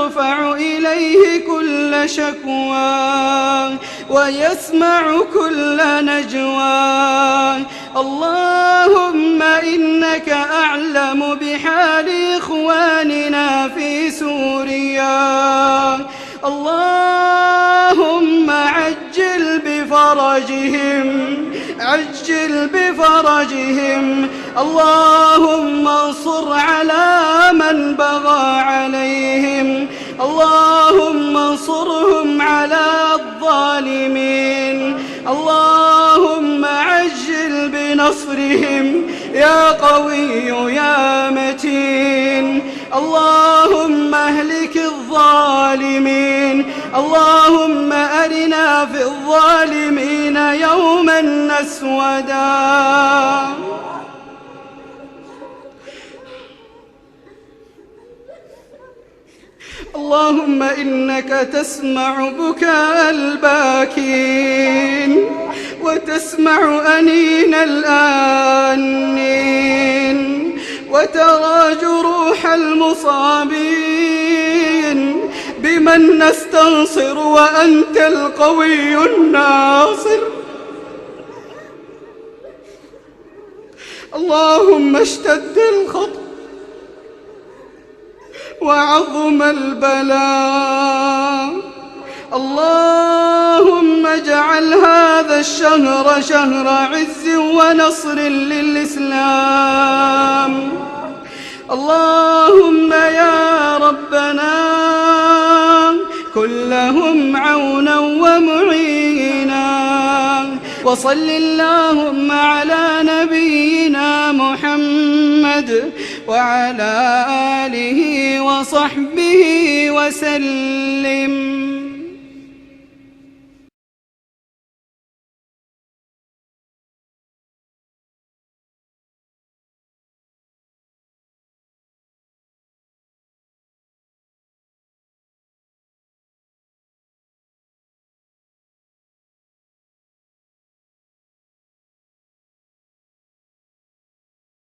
يرفع إليه كل شكوى ويسمع كل نجوى. اللهم إنك أعلم بحال إخواننا في سوريا، اللهم عجل بفرجهم، اللهم انصر على من بغى عليهم، اللهم انصرهم على الظالمين، اللهم عجل بنصرهم يا قوي يا متين. اللهم اهلك الظالمين، اللهم أرنا في الظالمين يوما أسودا. اللهم إنك تسمع بكاء الباكين وتسمع أنين الآنين وترى جروح المصابين بمن نستنصر وأنت القوي الناصر. اللهم اشتد الخطر وعظم البلاء، اللهم اجعل هذا الشهر شهر عز ونصر للإسلام. اللهم يا ربنا كن لهم عونا ومعينا. وصل اللهم على نبينا محمد وعلى آله وصحبه وسلم.